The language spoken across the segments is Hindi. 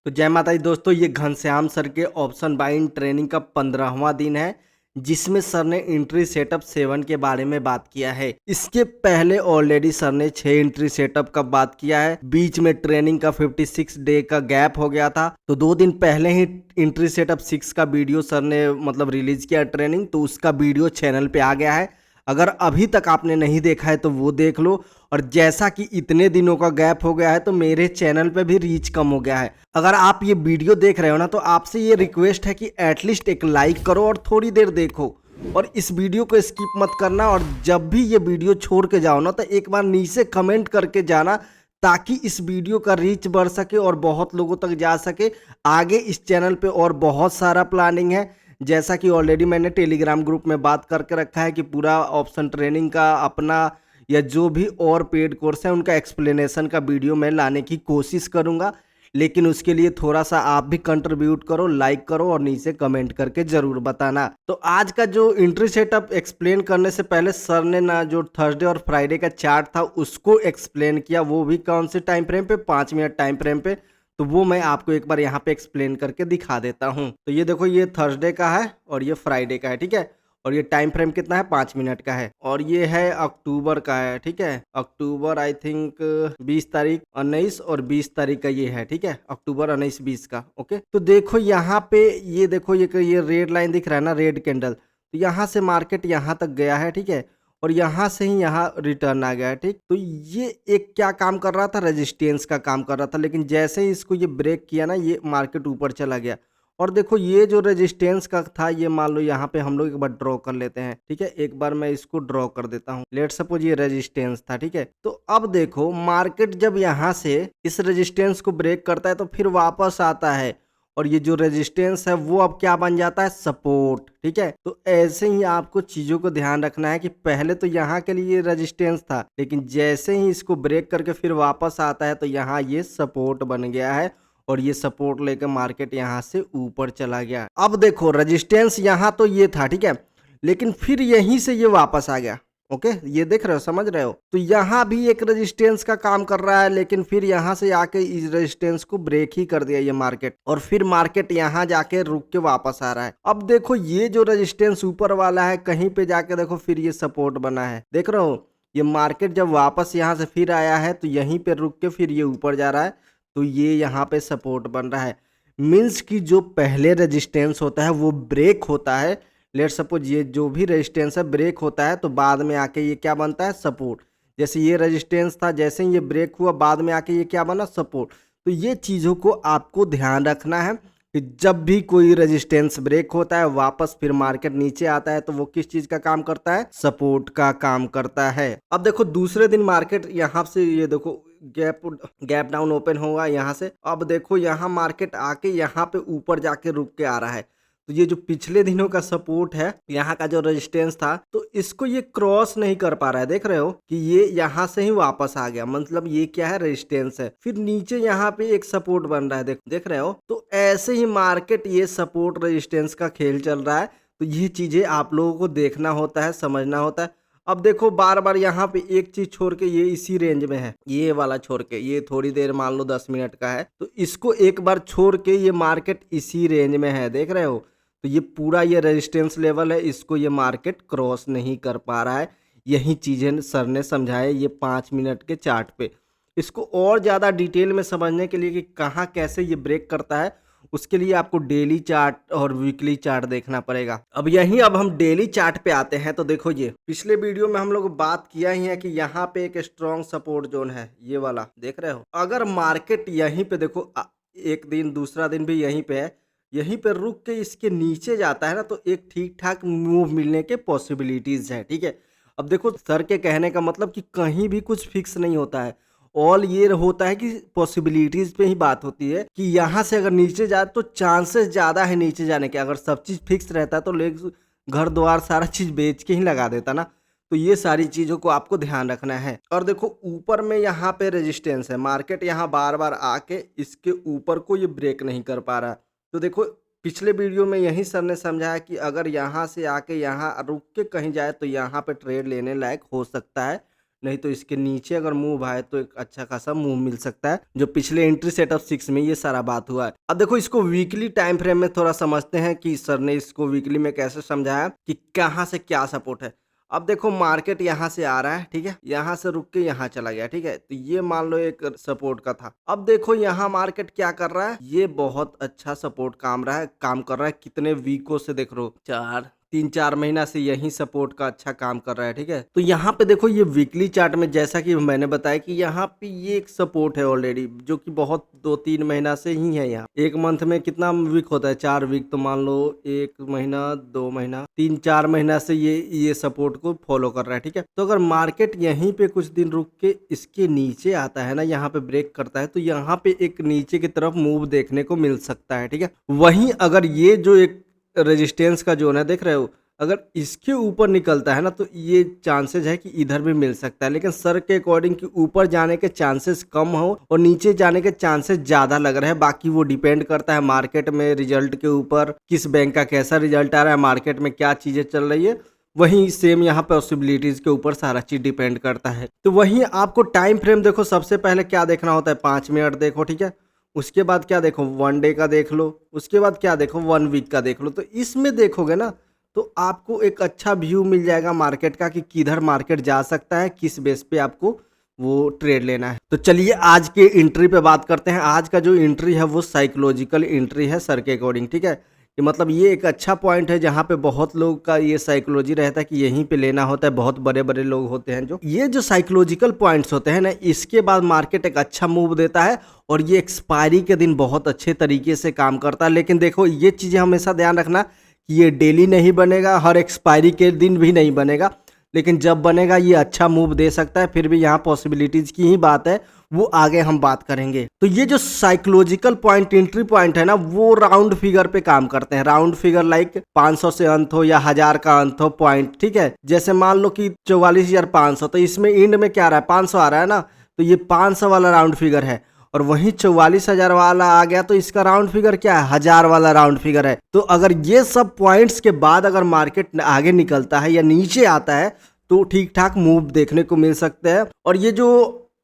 तो जय माता दी दोस्तों, ये घनश्याम सर के ऑप्शन बाइंग ट्रेनिंग का 15वां दिन है, जिसमें सर ने एंट्री सेटअप 7 के बारे में बात किया है। इसके पहले ऑलरेडी सर ने 6 एंट्री सेटअप का बात किया है। बीच में ट्रेनिंग का 56 डे का गैप हो गया था, तो 2 दिन पहले ही एंट्री सेटअप 6 का वीडियो सर ने मतलब रिलीज किया ट्रेनिंग, तो उसका वीडियो चैनल पे आ गया है। अगर अभी तक आपने नहीं देखा है तो वो देख लो। और जैसा कि इतने दिनों का गैप हो गया है तो मेरे चैनल पे भी रीच कम हो गया है। अगर आप ये वीडियो देख रहे हो ना, तो आपसे ये रिक्वेस्ट है कि एटलीस्ट एक लाइक करो और थोड़ी देर देखो, और इस वीडियो को स्किप मत करना। और जब भी ये वीडियो छोड़ के जाओ ना, तो एक बार नीचे कमेंट करके जाना, ताकि इस वीडियो का रीच बढ़ सके और बहुत लोगों तक जा सके। आगे इस चैनल पे और बहुत सारा प्लानिंग है, जैसा कि ऑलरेडी मैंने टेलीग्राम ग्रुप में बात करके रखा है कि पूरा ऑप्शन ट्रेनिंग का अपना या जो भी और पेड कोर्स है उनका एक्सप्लेनेशन का वीडियो मैं लाने की कोशिश करूंगा। लेकिन उसके लिए थोड़ा सा आप भी कंट्रीब्यूट करो, लाइक करो और नीचे कमेंट करके जरूर बताना। तो आज का जो एंट्री सेटअप एक्सप्लेन करने से पहले सर ने ना जो थर्सडे और फ्राइडे का चार्ट था उसको एक्सप्लेन किया, वो भी कौन से टाइम फ्रेम पे, 5 मिनट टाइम फ्रेम पे। तो वो मैं आपको एक बार यहाँ पे एक्सप्लेन करके दिखा देता हूँ। तो ये देखो, ये थर्सडे का है और ये फ्राइडे का है, ठीक है। और ये टाइम फ्रेम कितना है, 5 मिनट का है। और ये है अक्टूबर का है, ठीक है। अक्टूबर आई थिंक 20 तारीख, 19 और 20 तारीख का ये है, ठीक है। अक्टूबर 19-20 का, ओके। तो देखो यहाँ पे, ये देखो ये रेड लाइन दिख रहा है ना, रेड कैंडल। तो यहाँ से मार्केट यहाँ तक गया है, ठीक है। और यहाँ से ही यहाँ रिटर्न आ गया है, ठीक। तो ये एक क्या काम कर रहा था, रेजिस्टेंस का काम कर रहा था। लेकिन जैसे ही इसको ये ब्रेक किया ना, ये मार्केट ऊपर चला गया। और देखो, ये जो रेजिस्टेंस का था, ये मान लो यहाँ पे हम लोग एक बार ड्रॉ कर लेते हैं, ठीक है। एक बार मैं इसको ड्रॉ कर देता हूँ। लेट सपोज ये रेजिस्टेंस था, ठीक है। तो अब देखो, मार्केट जब यहाँ से इस रेजिस्टेंस को ब्रेक करता है तो फिर वापस आता है, और ये जो रेजिस्टेंस है वो अब क्या बन जाता है, सपोर्ट, ठीक है। तो ऐसे ही आपको चीजों को ध्यान रखना है कि पहले तो यहाँ के लिए रेजिस्टेंस था, लेकिन जैसे ही इसको ब्रेक करके फिर वापस आता है तो यहाँ ये सपोर्ट बन गया है, और ये सपोर्ट लेकर मार्केट यहाँ से ऊपर चला गया। अब देखो, रेजिस्टेंस यहाँ तो ये था, ठीक है, लेकिन फिर यहीं से ये वापस आ गया। ओके, ये देख रहे हो, समझ रहे हो। तो यहाँ भी एक रेजिस्टेंस का काम कर रहा है, लेकिन फिर यहाँ से आके इस रेजिस्टेंस को ब्रेक ही कर दिया ये मार्केट, और फिर मार्केट यहाँ जाके रुक के वापस आ रहा है। अब देखो, ये जो रेजिस्टेंस ऊपर वाला है, कहीं पे जाके देखो फिर ये सपोर्ट बना है, देख रहे हो। ये मार्केट जब वापस यहाँ से फिर आया है तो यहीं पे रुक के फिर ये ऊपर जा रहा है, तो ये यहाँ पे सपोर्ट बन रहा है। मीन्स कि जो पहले रेजिस्टेंस होता है वो ब्रेक होता है। लेट सपोज ये जो भी रेजिस्टेंस है ब्रेक होता है, तो बाद में आके ये क्या बनता है, सपोर्ट। जैसे ये रेजिस्टेंस था, जैसे ही ये ब्रेक हुआ, बाद में आके ये क्या बना, सपोर्ट। तो ये चीज़ों को आपको ध्यान रखना है कि जब भी कोई रेजिस्टेंस ब्रेक होता है, वापस फिर मार्केट नीचे आता है, तो वो किस चीज़ का काम करता है, सपोर्ट का काम करता है। अब देखो, दूसरे दिन मार्केट यहाँ से, ये देखो, गैप गैप डाउन ओपन होगा यहाँ से। अब देखो, यहाँ मार्केट आके यहाँ पे ऊपर जाके रुक के आ रहा है। तो ये जो पिछले दिनों का सपोर्ट है, यहाँ का जो रेजिस्टेंस था, तो इसको ये क्रॉस नहीं कर पा रहा है। देख रहे हो कि ये यहाँ से ही वापस आ गया, मतलब ये क्या है, रेजिस्टेंस है। फिर नीचे यहाँ पे एक सपोर्ट बन रहा है, देख रहे हो। तो ऐसे ही मार्केट, ये सपोर्ट रेजिस्टेंस का खेल चल रहा है। तो ये चीजें आप लोगों को देखना होता है, समझना होता है। अब देखो, बार बार यहाँ पे एक चीज छोड़ के, ये इसी रेंज में है, ये वाला छोड़ के, ये थोड़ी देर मान लो 10 मिनट का है, तो इसको एक बार छोड़ के ये मार्केट इसी रेंज में है, देख रहे हो। तो ये पूरा ये रेजिस्टेंस लेवल है, इसको ये मार्केट क्रॉस नहीं कर पा रहा है। यही चीजें सर ने समझाए ये 5 मिनट के चार्ट पे। इसको और ज़्यादा डिटेल में समझने के लिए कि कहाँ कैसे ये ब्रेक करता है, उसके लिए आपको डेली चार्ट और वीकली चार्ट देखना पड़ेगा। अब हम डेली चार्ट पे आते हैं। तो देखो, ये पिछले वीडियो में हम लोग बात किया ही है कि यहाँ पे एक स्ट्रॉन्ग सपोर्ट जोन है, ये वाला, देख रहे हो। अगर मार्केट यहीं पे देखो, एक दिन, दूसरा दिन भी यहीं पे है, यहीं पे रुक के इसके नीचे जाता है ना, तो एक ठीक ठाक मूव मिलने के पॉसिबिलिटीज है, ठीक है। अब देखो, सर के कहने का मतलब कि कहीं भी कुछ फिक्स नहीं होता है। ऑल ये होता है कि पॉसिबिलिटीज पे ही बात होती है कि यहाँ से अगर नीचे जाए तो चांसेस ज़्यादा है नीचे जाने के। अगर सब चीज़ फिक्स रहता है तो लोग घर द्वार सारा चीज़ बेच के ही लगा देता ना। तो ये सारी चीज़ों को आपको ध्यान रखना है। और देखो, ऊपर में यहाँ पे रेजिस्टेंस है, मार्केट यहाँ बार बार आके इसके ऊपर को ये ब्रेक नहीं कर पा रहा। तो देखो, पिछले वीडियो में यही सर ने समझाया कि अगर यहाँ से आके यहाँ रुक के कहीं जाए तो यहाँ पे ट्रेड लेने लायक हो सकता है। नहीं तो इसके नीचे अगर मूव आए तो एक अच्छा खासा मूव मिल सकता है, जो पिछले एंट्री सेटअप 6 में ये सारा बात हुआ है। अब देखो इसको वीकली टाइम फ्रेम में थोड़ा समझते हैं कि सर ने इसको वीकली में कैसे समझाया कि कहाँ से क्या सपोर्ट है। अब देखो मार्केट यहाँ से आ रहा है, ठीक है, यहाँ से रुक के यहाँ चला गया, ठीक है, तो ये मान लो एक सपोर्ट का था। अब देखो यहाँ मार्केट क्या कर रहा है, ये बहुत अच्छा सपोर्ट काम कर रहा है। कितने वीकों से देख रहे हो, 3-4 महीना से यही सपोर्ट का अच्छा काम कर रहा है, ठीक है। तो यहाँ पे देखो ये वीकली चार्ट में जैसा कि मैंने बताया कि यहाँ पे ये एक सपोर्ट है ऑलरेडी, जो कि बहुत 2-3 महीना से ही है। यहाँ एक मंथ में कितना वीक होता है, 4 वीक, तो मान लो 1 महीना, 2 महीना, 3-4 महीना से ये सपोर्ट को फॉलो कर रहा है, ठीक है। तो अगर मार्केट यहीं पे कुछ दिन रुक के इसके नीचे आता है ना, यहाँ पे ब्रेक करता है, तो यहाँ पे एक नीचे की तरफ मूव देखने को मिल सकता है, ठीक है। वहीं अगर ये जो एक रेजिस्टेंस का जोन है, देख रहे हो, अगर इसके ऊपर निकलता है ना, तो ये चांसेस है कि इधर भी मिल सकता है। लेकिन सर के अकॉर्डिंग कि ऊपर जाने के चांसेस कम हो और नीचे जाने के चांसेस ज़्यादा लग रहे हैं। बाकी वो डिपेंड करता है मार्केट में रिजल्ट के ऊपर, किस बैंक का कैसा रिजल्ट आ रहा है, मार्केट में क्या चीज़ें चल रही है। वहीं सेम यहाँ पॉसिबिलिटीज़ के ऊपर सारा चीज़ डिपेंड करता है। तो वहीं आपको टाइम फ्रेम देखो, सबसे पहले क्या देखना होता है, 5 मिनट देखो, ठीक है। उसके बाद क्या देखो, 1 डे का देख लो। उसके बाद क्या देखो, 1 वीक का देख लो। तो इसमें देखोगे ना, तो आपको एक अच्छा व्यू मिल जाएगा मार्केट का कि किधर मार्केट जा सकता है, किस बेस पे आपको वो ट्रेड लेना है। तो चलिए आज के एंट्री पे बात करते हैं। आज का जो एंट्री है वो साइकोलॉजिकल एंट्री है सर के अकॉर्डिंग, ठीक है। कि मतलब ये एक अच्छा पॉइंट है जहाँ पे बहुत लोग का ये साइकोलॉजी रहता है कि यहीं पे लेना होता है। बहुत बड़े बड़े लोग होते हैं जो ये जो साइकोलॉजिकल पॉइंट्स होते हैं ना, इसके बाद मार्केट एक अच्छा मूव देता है और ये एक्सपायरी के दिन बहुत अच्छे तरीके से काम करता है। लेकिन देखो ये चीज़ें हमेशा ध्यान रखना कि ये डेली नहीं बनेगा, हर एक्सपायरी के दिन भी नहीं बनेगा, लेकिन जब बनेगा ये अच्छा मूव दे सकता है। फिर भी यहाँ पॉसिबिलिटीज़ की ही बात है, वो आगे हम बात करेंगे। तो ये जो साइकोलॉजिकल पॉइंट, एंट्री पॉइंट है ना, वो राउंड फिगर पे काम करते हैं। राउंड फिगर लाइक 500 से अंत हो या 1000 का अंत हो पॉइंट, ठीक है। जैसे मान लो कि 44,500, तो इसमें एंड में क्या आ रहा है, 500 आ रहा है ना, तो ये 500 वाला राउंड फिगर है। और वहीं 44,000 वाला आ गया तो इसका राउंड फिगर क्या है, 1000 वाला राउंड फिगर है। तो अगर ये सब पॉइंट्स के बाद अगर मार्केट आगे निकलता है या नीचे आता है तो ठीक ठाक मूव देखने को मिल सकते हैं। और ये जो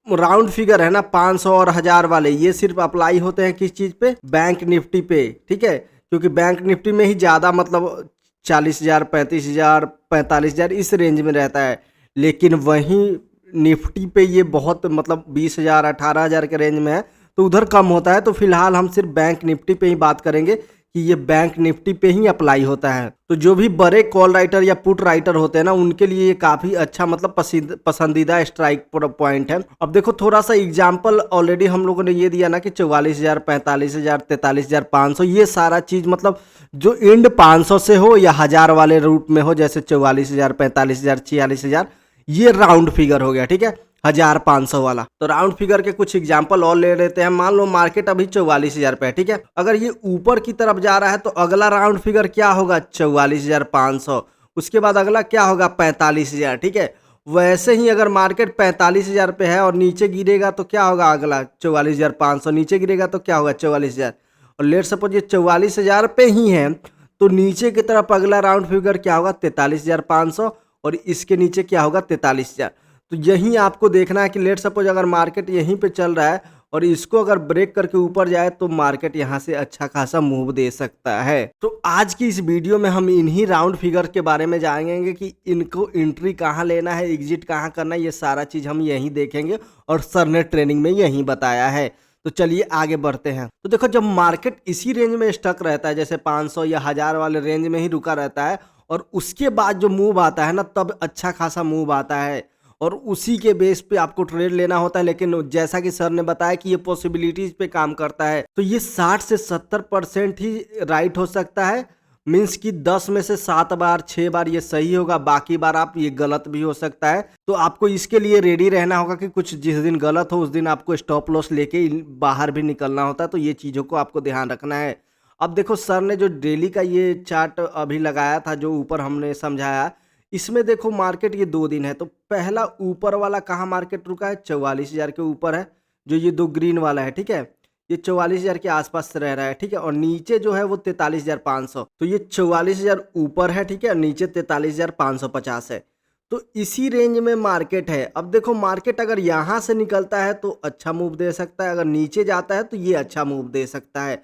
राउंड फिगर है ना, 500 और 1000 वाले, ये सिर्फ अप्लाई होते हैं किस चीज़ पे, बैंक निफ्टी पे, ठीक है। क्योंकि बैंक निफ्टी में ही ज़्यादा मतलब 40,000, 35,000, 45,000 इस रेंज में रहता है। लेकिन वहीं निफ्टी पे ये बहुत मतलब 20,000, 18,000 के रेंज में है, तो उधर कम होता है। तो फिलहाल हम सिर्फ बैंक निफ्टी पे ही बात करेंगे कि ये बैंक निफ्टी पे ही अप्लाई होता है। तो जो भी बड़े कॉल राइटर या पुट राइटर होते हैं ना, उनके लिए ये काफ़ी अच्छा मतलब पसंदीदा स्ट्राइक पॉइंट है। अब देखो थोड़ा सा एग्जाम्पल ऑलरेडी हम लोगों ने ये दिया ना कि 44,000, 45,000, 43,500, ये सारा चीज़ मतलब जो एंड 500 से हो या 1000 वाले रूट में हो, जैसे 44,000, 45,000, 46,000, ये राउंड फिगर हो गया, ठीक है, 1500 वाला। तो राउंड फिगर के कुछ एग्जांपल और ले लेते हैं। मान लो मार्केट अभी 44,000 पे है, ठीक है। अगर ये ऊपर की तरफ जा रहा है तो अगला राउंड फिगर क्या होगा, 44,500। उसके बाद अगला क्या होगा, 45,000, ठीक है। वैसे ही अगर मार्केट 45,000 पे है और नीचे गिरेगा तो क्या होगा, अगला 44,500, नीचे गिरेगा तो क्या होगा, 44,000। और लेट सपोज ये 44,000 पे ही है तो नीचे की तरफ अगला राउंड फिगर क्या होगा, 43,500, और इसके नीचे क्या होगा, 43,000। तो यही आपको देखना है कि लेट सपोज अगर मार्केट यहीं पे चल रहा है और इसको अगर ब्रेक करके ऊपर जाए तो मार्केट यहाँ से अच्छा खासा मूव दे सकता है। तो आज की इस वीडियो में हम इन्हीं राउंड फिगर के बारे में जानेंगे कि इनको एंट्री कहाँ लेना है, एग्जिट कहाँ करना है, ये सारा चीज़ हम यहीं देखेंगे और सर ने ट्रेनिंग में यहीं बताया है। तो चलिए आगे बढ़ते हैं। तो देखो जब मार्केट इसी रेंज में स्टक रहता है, जैसे 500 या 1000 वाले रेंज में ही रुका रहता है, और उसके बाद जो मूव आता है ना, तब अच्छा खासा मूव आता है और उसी के बेस पे आपको ट्रेड लेना होता है। लेकिन जैसा कि सर ने बताया कि ये पॉसिबिलिटीज़ पे काम करता है, तो ये 60 से 70% ही राइट हो सकता है। मीन्स कि 10 में से 7 बार 6 बार ये सही होगा, बाकी बार आप ये गलत भी हो सकता है। तो आपको इसके लिए रेडी रहना होगा कि कुछ जिस दिन गलत हो उस दिन आपको स्टॉप लॉस लेके बाहर भी निकलना होता है। तो ये चीज़ों को आपको ध्यान रखना है। अब देखो सर ने जो डेली का ये चार्ट अभी लगाया था, जो ऊपर हमने समझाया, इसमें देखो मार्केट ये 2 दिन है। तो पहला ऊपर वाला कहाँ मार्केट रुका है, 44,000 के ऊपर है, जो ये 2 ग्रीन वाला है, ठीक है। ये 44,000 के आसपास रह रहा है, ठीक है। और नीचे जो है वो 43,500, तो ये 44,000 ऊपर है, ठीक है, नीचे 43,550 है। तो इसी रेंज में मार्केट है। अब देखो मार्केट अगर यहाँ से निकलता है तो अच्छा मूव दे सकता है, अगर नीचे जाता है तो ये अच्छा मूव दे सकता है।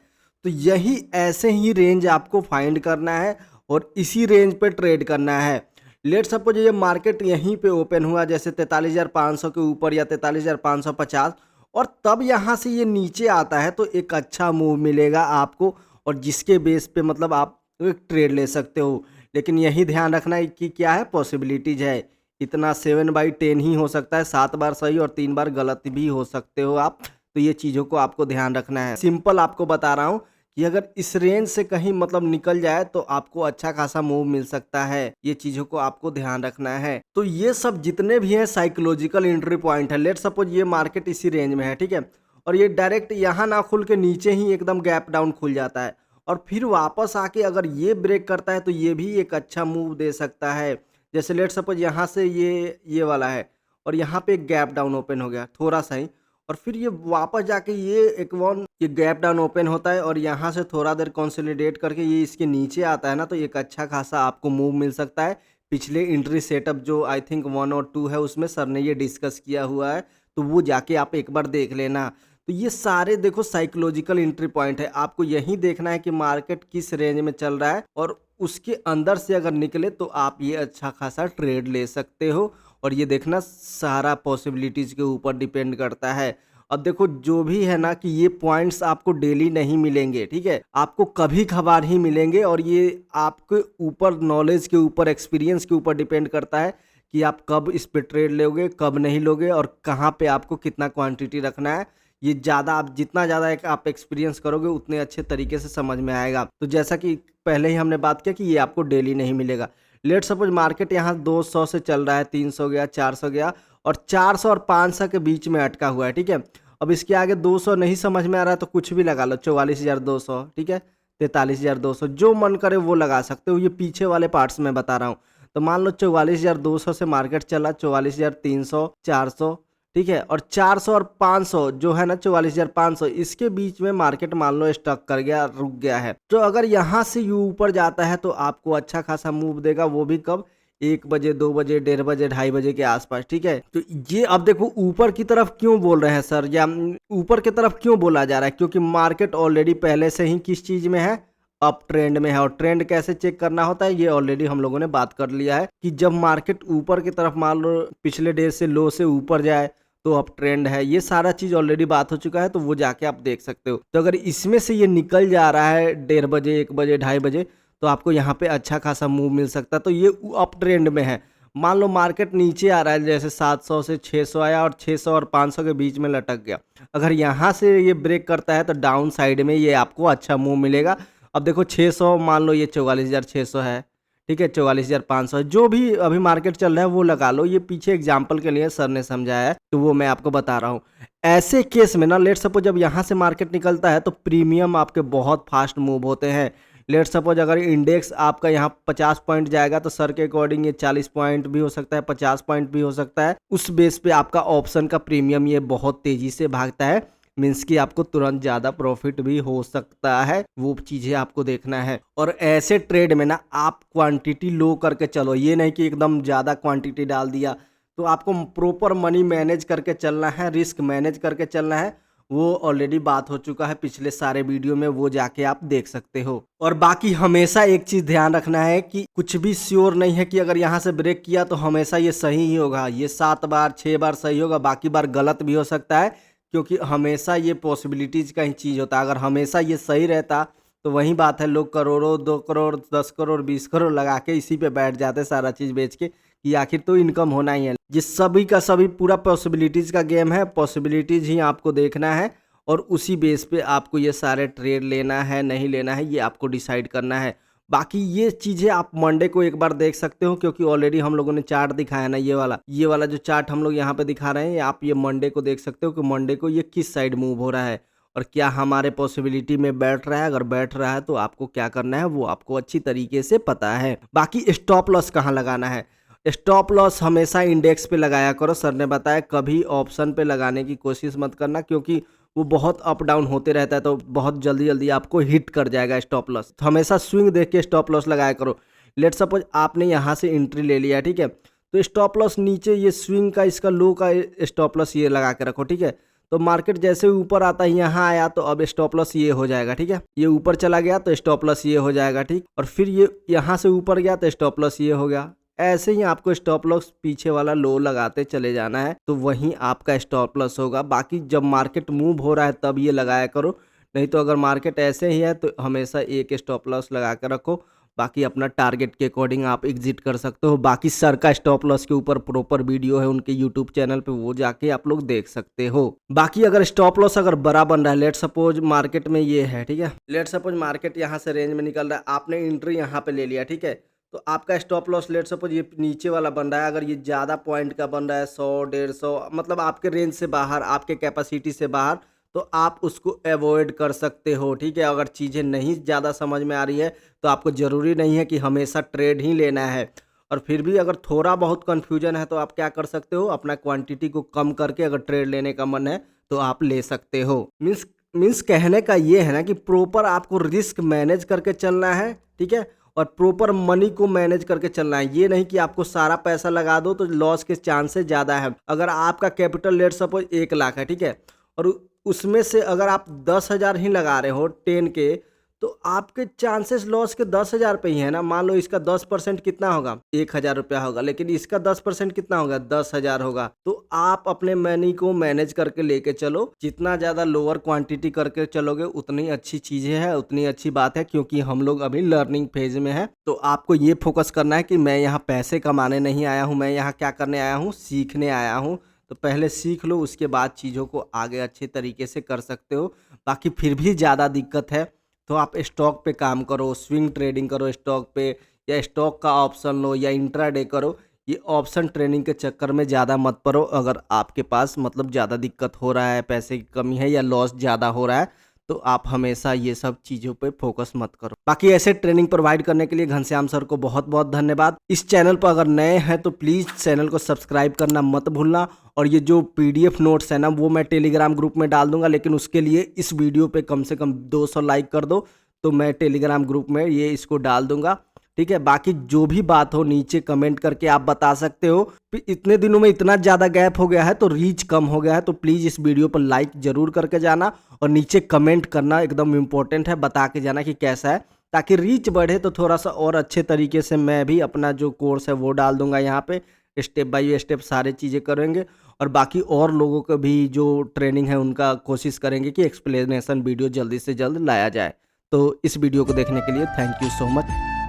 तो यही ऐसे ही रेंज आपको फाइंड करना है और इसी रेंज पे ट्रेड करना है। लेट सपोज ये मार्केट यहीं पे ओपन हुआ जैसे 43,500 के ऊपर या 43,550 और तब यहाँ से ये नीचे आता है तो एक अच्छा मूव मिलेगा आपको और जिसके बेस पे मतलब आप एक ट्रेड ले सकते हो। लेकिन यही ध्यान रखना है कि क्या है पॉसिबिलिटीज है, इतना 7/10 ही हो सकता है, 7 बार सही और 3 बार गलत भी हो सकते हो आप। तो ये चीज़ों को आपको ध्यान रखना है। सिंपल आपको बता रहा हूँ कि अगर इस रेंज से कहीं मतलब निकल जाए तो आपको अच्छा खासा मूव मिल सकता है, ये चीज़ों को आपको ध्यान रखना है। तो ये सब जितने भी हैं साइकोलॉजिकल एंट्री पॉइंट है। लेट सपोज ये मार्केट इसी रेंज में है, ठीक है, और ये डायरेक्ट यहाँ ना खुल के नीचे ही एकदम गैप डाउन खुल जाता है और फिर वापस आके अगर ये ब्रेक करता है तो ये भी एक अच्छा मूव दे सकता है। जैसे लेट सपोज यहाँ से ये वाला है और यहाँ पे एक गैप डाउन ओपन हो गया थोड़ा सा ही और फिर ये वापस जाके ये गैप डाउन ओपन होता है और यहाँ से थोड़ा देर कंसोलिडेट करके ये इसके नीचे आता है ना तो एक अच्छा खासा आपको मूव मिल सकता है। पिछले एंट्री सेटअप जो आई थिंक 1 और 2 है उसमें सर ने ये डिस्कस किया हुआ है, तो वो जाके आप एक बार देख लेना। तो ये सारे देखो साइकोलॉजिकल एंट्री पॉइंट है, आपको यही देखना है कि मार्केट किस रेंज में चल रहा है और उसके अंदर से अगर निकले तो आप ये अच्छा खासा ट्रेड ले सकते हो। और ये देखना सारा पॉसिबिलिटीज़ के ऊपर डिपेंड करता है। अब देखो जो भी है ना कि ये पॉइंट्स आपको डेली नहीं मिलेंगे, ठीक है, आपको कभी कभार ही मिलेंगे और ये आपके ऊपर नॉलेज के ऊपर एक्सपीरियंस के ऊपर डिपेंड करता है कि आप कब इस पे ट्रेड लोगे कब नहीं लोगे और कहाँ पे आपको कितना क्वांटिटी रखना है। ये ज़्यादा आप जितना ज़्यादा एक आप एक्सपीरियंस करोगे उतने अच्छे तरीके से समझ में आएगा। तो जैसा कि पहले ही हमने बात किया कि ये आपको डेली नहीं मिलेगा। लेट सपोज मार्केट यहाँ 200 से चल रहा है, 300 गया, 400 गया और 400 और 500 के बीच में अटका हुआ है, ठीक है। अब इसके आगे 200 नहीं समझ में आ रहा है तो कुछ भी लगा लो, 44,200, ठीक है, 43,200, जो मन करे वो लगा सकते हो। ये पीछे वाले पार्ट्स में बता रहा हूँ। तो मान लो 44,200 से मार्केट चला, 44,300, 400, ठीक है, और 400 और 500 जो है ना 44,500 इसके बीच में मार्केट मान लो स्टक कर गया, रुक गया है। तो अगर यहाँ से यू ऊपर जाता है तो आपको अच्छा खासा मूव देगा, वो भी कब, 1 बजे, 2 बजे, 1:30 बजे, 2:30 बजे के आसपास, ठीक है। तो ये अब देखो ऊपर की तरफ क्यों बोल रहे हैं सर, या ऊपर की तरफ क्यों बोला जा रहा है, क्योंकि मार्केट ऑलरेडी पहले से ही किस चीज में है, अप ट्रेंड में है। और ट्रेंड कैसे चेक करना होता है ये ऑलरेडी हम लोगों ने बात कर लिया है कि जब मार्केट ऊपर की तरफ मान लो पिछले डे से लो से ऊपर जाए तो अप ट्रेंड है। ये सारा चीज ऑलरेडी बात हो चुका है, तो वो जाके आप देख सकते हो। तो अगर इसमें से ये निकल जा रहा है 1:30 बजे, 1 बजे, 2:30 बजे, तो आपको यहाँ पे अच्छा खासा मूव मिल सकता है। तो ये अप ट्रेंड में है। मान लो मार्केट नीचे आ रहा है जैसे 700 से 600 आया और 600 और 500 के बीच में लटक गया, अगर यहाँ से ये ब्रेक करता है तो डाउन साइड में ये आपको अच्छा मूव मिलेगा। अब देखो 600, मान लो ये 44,600 है, ठीक है, 44,500, जो भी अभी मार्केट चल रहा है वो लगा लो। ये पीछे एग्जाम्पल के लिए सर ने समझाया है तो वो मैं आपको बता रहा हूँ। ऐसे केस में ना लेट सपोज जब यहाँ से मार्केट निकलता है तो प्रीमियम आपके बहुत फास्ट मूव होते हैं। लेट सपोज अगर इंडेक्स आपका यहाँ 50 पॉइंट जाएगा तो सर के अकॉर्डिंग ये 40 पॉइंट भी हो सकता है, 50 पॉइंट भी हो सकता है। उस बेस पे आपका ऑप्शन का प्रीमियम ये बहुत तेजी से भागता है, मीन्स कि आपको तुरंत ज़्यादा प्रॉफिट भी हो सकता है, वो चीज़ें आपको देखना है। और ऐसे ट्रेड में ना आप क्वांटिटी लो करके चलो, ये नहीं कि एकदम ज़्यादा क्वांटिटी डाल दिया। तो आपको प्रॉपर मनी मैनेज करके चलना है, रिस्क मैनेज करके चलना है। वो ऑलरेडी बात हो चुका है पिछले सारे वीडियो में, वो जाके आप देख सकते हो। और बाकी हमेशा एक चीज़ ध्यान रखना है कि कुछ भी श्योर नहीं है कि अगर यहाँ से ब्रेक किया तो हमेशा ये सही ही होगा। ये 7 बार 6 बार सही होगा, बाकी बार गलत भी हो सकता है, क्योंकि हमेशा ये पॉसिबिलिटीज़ का ही चीज़ होता है। अगर हमेशा ये सही रहता तो वही बात है, लोग करोड़ों, 2 करोड़, 10 करोड़, 20 करोड़ लगा के इसी पे बैठ जाते सारा चीज़ बेच के कि आखिर तो इनकम होना ही है। जिस सभी का सभी पूरा पॉसिबिलिटीज़ का गेम है, पॉसिबिलिटीज़ ही आपको देखना है और उसी बेस पे आपको ये सारे ट्रेड लेना है नहीं लेना है ये आपको डिसाइड करना है। बाकी ये चीज़ें आप मंडे को एक बार देख सकते हो, क्योंकि ऑलरेडी हम लोगों ने चार्ट दिखाया ना, ये वाला जो चार्ट हम लोग यहाँ पे दिखा रहे हैं, आप ये मंडे को देख सकते हो कि मंडे को ये किस साइड मूव हो रहा है और क्या हमारे पॉसिबिलिटी में बैठ रहा है। अगर बैठ रहा है तो आपको क्या करना है वो आपको अच्छी तरीके से पता है। बाकी स्टॉप लॉस कहाँ लगाना है, स्टॉप लॉस हमेशा इंडेक्स पे लगाया करो। सर ने बताया कभी ऑप्शन पे लगाने की कोशिश मत करना, क्योंकि वो बहुत अप डाउन होते रहता है तो बहुत जल्दी जल्दी आपको हिट कर जाएगा स्टॉप लॉस। तो हमेशा स्विंग देख के स्टॉप लॉस लगाया करो। लेट सपोज आपने यहाँ से एंट्री ले लिया, ठीक है, तो स्टॉप लॉस नीचे ये स्विंग का इसका लो का स्टॉप लॉस ये लगा के रखो, ठीक है। तो मार्केट जैसे ऊपर आता है यहाँ आया तो अब स्टॉप लॉस ये हो जाएगा, ठीक है। ये ऊपर चला गया तो स्टॉप लॉस ये हो जाएगा, ठीक। और फिर ये यहाँ से ऊपर गया तो स्टॉप लॉस ये हो गया। ऐसे ही आपको स्टॉप लॉस पीछे वाला लो लगाते चले जाना है, तो वहीं आपका स्टॉप लॉस होगा। बाकी जब मार्केट मूव हो रहा है तब ये लगाया करो, नहीं तो अगर मार्केट ऐसे ही है तो हमेशा एक स्टॉप लॉस लगा कर रखो। बाकी अपना टारगेट के अकॉर्डिंग आप एग्जिट कर सकते हो। बाकी सर का स्टॉप लॉस के ऊपर प्रॉपर वीडियो है उनके यूट्यूब चैनल पे, वो जाके आप लोग देख सकते हो। बाकी अगर स्टॉप लॉस अगर बड़ा बन रहा है, लेट सपोज मार्केट में ये है, ठीक है, लेट सपोज मार्केट यहाँ से रेंज में निकल रहा है, आपने एंट्री यहाँ पे ले लिया, ठीक है, तो आपका स्टॉप लॉस लेट सपोज ये नीचे वाला बन रहा है, अगर ये ज़्यादा पॉइंट का बन रहा है 100 150 मतलब आपके रेंज से बाहर, आपके कैपेसिटी से बाहर, तो आप उसको अवॉइड कर सकते हो, ठीक है। अगर चीज़ें नहीं ज़्यादा समझ में आ रही है तो आपको ज़रूरी नहीं है कि हमेशा ट्रेड ही लेना है। और फिर भी अगर थोड़ा बहुत कन्फ्यूजन है तो आप क्या कर सकते हो, अपना क्वांटिटी को कम करके अगर ट्रेड लेने का मन है तो आप ले सकते हो। मीन्स कहने का ये है ना कि प्रॉपर आपको रिस्क मैनेज करके चलना है, ठीक है, और प्रॉपर मनी को मैनेज करके चलना है। ये नहीं कि आपको सारा पैसा लगा दो तो लॉस के चांसेस ज़्यादा है। अगर आपका कैपिटल लेट सपोज 1 लाख है, ठीक है, और उसमें से अगर आप 10,000 ही लगा रहे हो 10 के, तो आपके चांसेस लॉस के 10,000 पे ही है ना। मान लो इसका 10% कितना होगा, 1,000 रुपया होगा, लेकिन इसका 10% कितना होगा, 10,000 होगा। तो आप अपने मनी को मैनेज करके लेके चलो। जितना ज़्यादा लोअर क्वांटिटी करके चलोगे उतनी अच्छी चीज़ें हैं, उतनी अच्छी बात है, क्योंकि हम लोग अभी लर्निंग फेज में है। तो आपको ये फोकस करना है कि मैं यहाँ पैसे कमाने नहीं आया हूँ, मैं यहाँ क्या करने आया हूँ, सीखने आया हूँ। तो पहले सीख लो, उसके बाद चीज़ों को आगे अच्छे तरीके से कर सकते हो। बाकी फिर भी ज़्यादा दिक्कत है तो आप स्टॉक पे काम करो, स्विंग ट्रेडिंग करो स्टॉक पे, या स्टॉक का ऑप्शन लो, या इंट्राडे करो। ये ऑप्शन ट्रेडिंग के चक्कर में ज़्यादा मत पड़ो। अगर आपके पास मतलब ज़्यादा दिक्कत हो रहा है, पैसे की कमी है या लॉस ज़्यादा हो रहा है, तो आप हमेशा ये सब चीज़ों पे फोकस मत करो। बाकी ऐसे ट्रेनिंग प्रोवाइड करने के लिए घनश्याम सर को बहुत बहुत धन्यवाद। इस चैनल पर अगर नए हैं तो प्लीज़ चैनल को सब्सक्राइब करना मत भूलना। और ये जो PDF नोट्स है ना, वो मैं टेलीग्राम ग्रुप में डाल दूंगा, लेकिन उसके लिए इस वीडियो पे कम से कम 200 लाइक कर दो तो मैं टेलीग्राम ग्रुप में ये इसको डाल दूंगा, ठीक है। बाकी जो भी बात हो नीचे कमेंट करके आप बता सकते हो। इतने दिनों में इतना ज़्यादा गैप हो गया है तो रीच कम हो गया है, तो प्लीज़ इस वीडियो पर लाइक ज़रूर करके जाना और नीचे कमेंट करना एकदम इम्पोर्टेंट है, बता के जाना कि कैसा है, ताकि रीच बढ़े। तो थोड़ा सा और अच्छे तरीके से मैं भी अपना जो कोर्स है वो डाल दूंगा यहाँ पे, स्टेप बाय स्टेप सारी चीज़ें करेंगे। और बाकी और लोगों को भी जो ट्रेनिंग है उनका कोशिश करेंगे कि एक्सप्लेनेशन वीडियो जल्दी से जल्द लाया जाए। तो इस वीडियो को देखने के लिए थैंक यू सो मच।